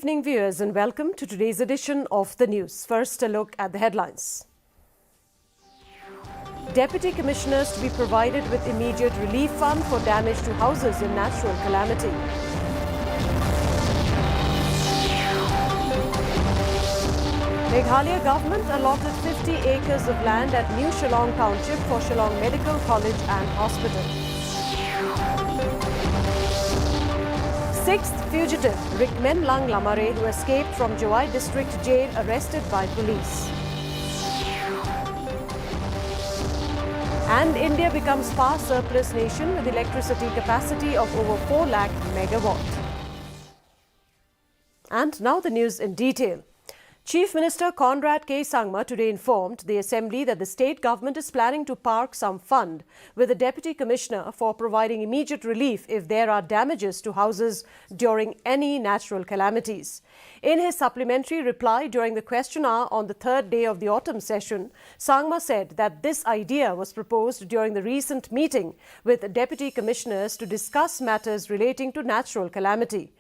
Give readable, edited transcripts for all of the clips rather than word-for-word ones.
evening, viewers, and welcome to today's edition of the news. First, a look at the headlines. Deputy Commissioners to be provided with immediate relief fund for damage to houses in natural calamity. Meghalaya government allotted 50 acres of land at New Shillong Township for Shillong Medical College and Hospital. Sixth fugitive, Rickmen Lang Lamare, who escaped from Jawai District Jail, arrested by police. And India becomes far surplus nation with electricity capacity of over 4 lakh megawatt. And now the news in detail. Chief Minister Conrad K. Sangma today informed the Assembly that the state government is planning to park some fund with the Deputy Commissioner for providing immediate relief if there are damages to houses during any natural calamities. In his supplementary reply during the question hour on the third day of the autumn session, Sangma said that this idea was proposed during the recent meeting with Deputy Commissioners to discuss matters relating to natural calamity.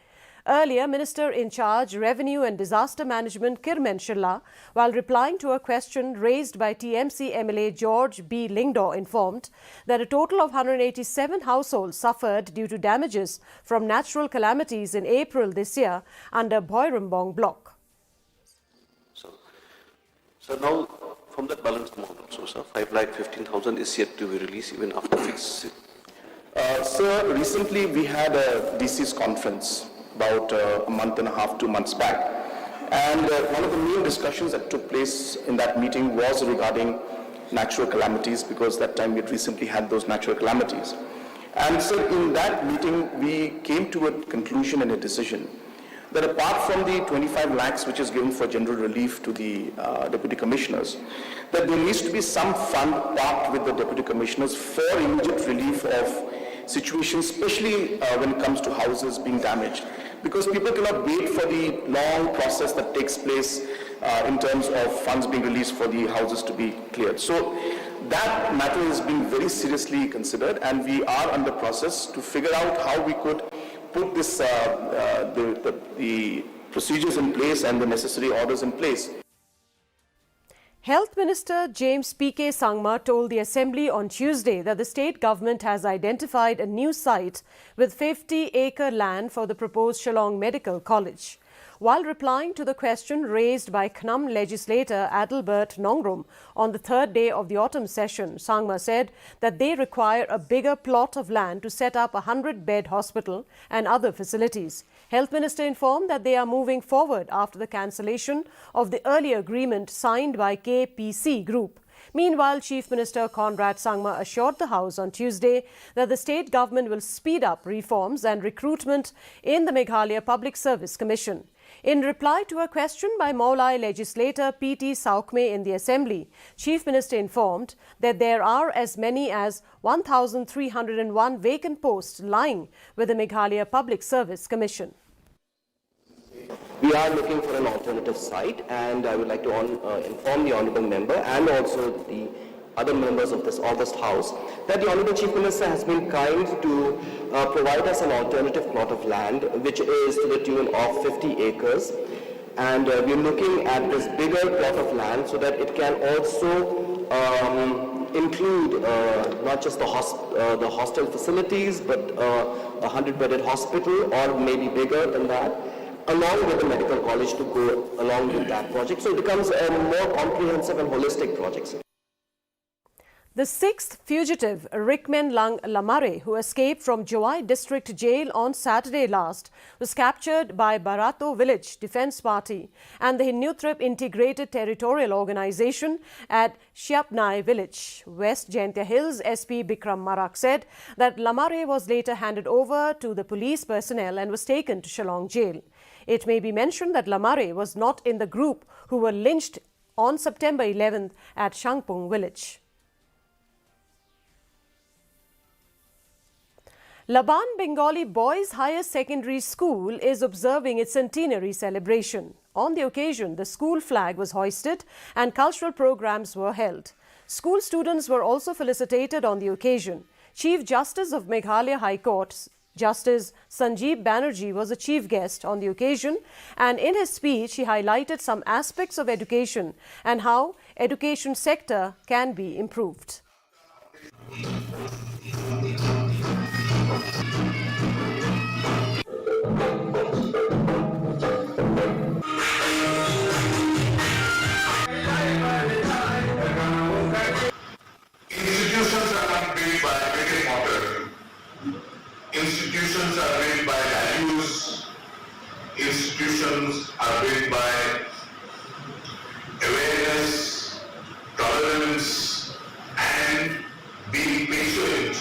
Earlier, Minister in charge Revenue and Disaster Management Kirmen Shilla, while replying to a question raised by TMC MLA George B. Lingdaw, informed that a total of 187 households suffered due to damages from natural calamities in April this year under Boirambong block. So now from that balance amount also, sir, 5,15,000 is yet to be released even after fixed. Sir, recently we had a DC's conference about a month and a half, 2 months back. And one of the main discussions that took place in that meeting was regarding natural calamities, because that time we had recently had those natural calamities. And so in that meeting, we came to a conclusion and a decision that apart from the 25 lakhs which is given for general relief to the Deputy Commissioners, that there needs to be some fund parked with the Deputy Commissioners for immediate relief of situations, especially when it comes to houses being damaged, because people cannot wait for the long process that takes place in terms of funds being released for the houses to be cleared. So that matter is being very seriously considered, and we are under process to figure out how we could put this the procedures in place and the necessary orders in place. Health Minister James P.K. Sangma told the Assembly on Tuesday that the state government has identified a new site with 50-acre land for the proposed Shillong Medical College. While replying to the question raised by Knam legislator Adalbert Nongrum on the third day of the autumn session, Sangma said that they require a bigger plot of land to set up a 100-bed hospital and other facilities. Health Minister informed that they are moving forward after the cancellation of the earlier agreement signed by KPC Group. Meanwhile, Chief Minister Conrad Sangma assured the House on Tuesday that the state government will speed up reforms and recruitment in the Meghalaya Public Service Commission. In reply to a question by Maulai legislator P.T. Saukme in the Assembly, Chief Minister informed that there are as many as 1,301 vacant posts lying with the Meghalaya Public Service Commission. We are looking for an alternative site, and I would like to inform the Honourable Member and also the other members of this August House that the Honourable Chief Minister has been kind to provide us an alternative plot of land which is to the tune of 50 acres, and we are looking at this bigger plot of land so that it can also include not just the hostel facilities but a 100-bedded hospital, or maybe bigger than that, along with the medical college to go along with that project. So it becomes a more comprehensive and holistic project. The sixth fugitive, Rickmen Lang Lamare, who escaped from Jawai District Jail on Saturday last, was captured by Barato Village Defence Party and the Hinuthrip Integrated Territorial Organisation at Shiapnai Village. West Jaintia Hills SP Bikram Marak said that Lamare was later handed over to the police personnel and was taken to Shillong Jail. It may be mentioned that Lamare was not in the group who were lynched on September 11th at Shangpung Village. Laban Bengali Boys Higher Secondary School is observing its centenary celebration. On the occasion, the school flag was hoisted and cultural programs were held. School students were also felicitated on the occasion. Chief Justice of Meghalaya High Court Justice Sanjeev Banerjee was a chief guest on the occasion, and in his speech he highlighted some aspects of education and how education sector can be improved. Institutions are not built by brick and mortar. Institutions are built by values. Institutions are built by awareness, tolerance, and being patient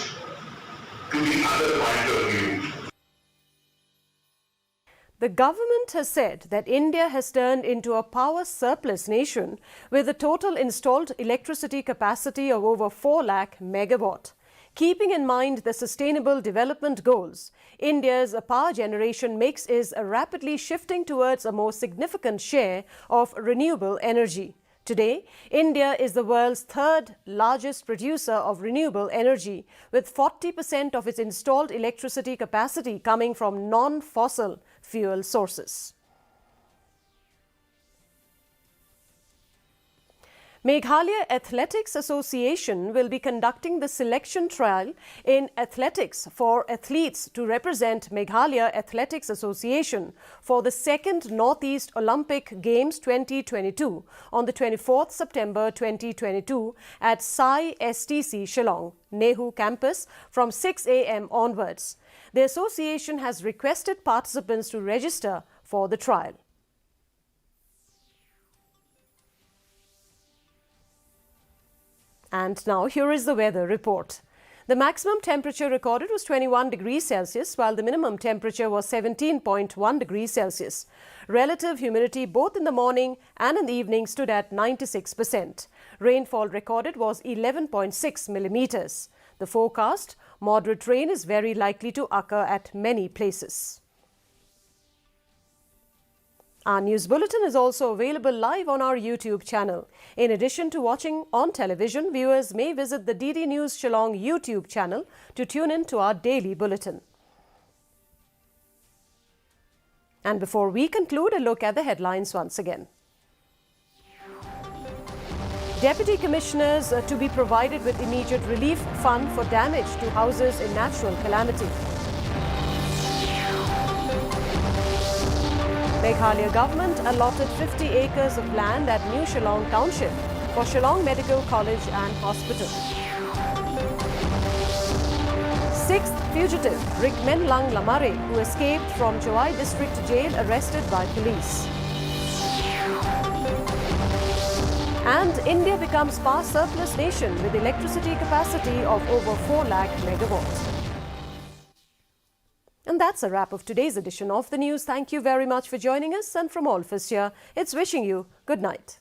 to the other point of view. The government has said that India has turned into a power surplus nation with a total installed electricity capacity of over 4 lakh megawatt. Keeping in mind the Sustainable Development Goals, India's power generation mix is rapidly shifting towards a more significant share of renewable energy. Today, India is the world's third largest producer of renewable energy, with 40% of its installed electricity capacity coming from non-fossil fuel sources. Meghalaya Athletics Association will be conducting the selection trial in athletics for athletes to represent Meghalaya Athletics Association for the 2nd Northeast Olympic Games 2022 on the 24th September 2022 at Sai STC Shillong, Nehu campus from 6 a.m. onwards. The association has requested participants to register for the trial. And now here is the weather report. The maximum temperature recorded was 21 degrees Celsius, while the minimum temperature was 17.1 degrees Celsius. Relative humidity both in the morning and in the evening stood at 96%. Rainfall recorded was 11.6 millimeters. The forecast: moderate rain is very likely to occur at many places. Our news bulletin is also available live on our YouTube channel. In addition to watching on television, viewers may visit the DD News Shillong YouTube channel to tune in to our daily bulletin. And before we conclude, a look at the headlines once again. Deputy Commissioners to be provided with immediate relief fund for damage to houses in natural calamity. Meghalaya government allotted 50 acres of land at New Shillong Township for Shillong Medical College and Hospital. 6th fugitive Rick Menlang Lamare, who escaped from Chowai District Jail, arrested by police. And India becomes power surplus nation with electricity capacity of over 4 lakh megawatts. And that's a wrap of today's edition of the news. Thank you very much for joining us, and from all of us here, it's wishing you good night.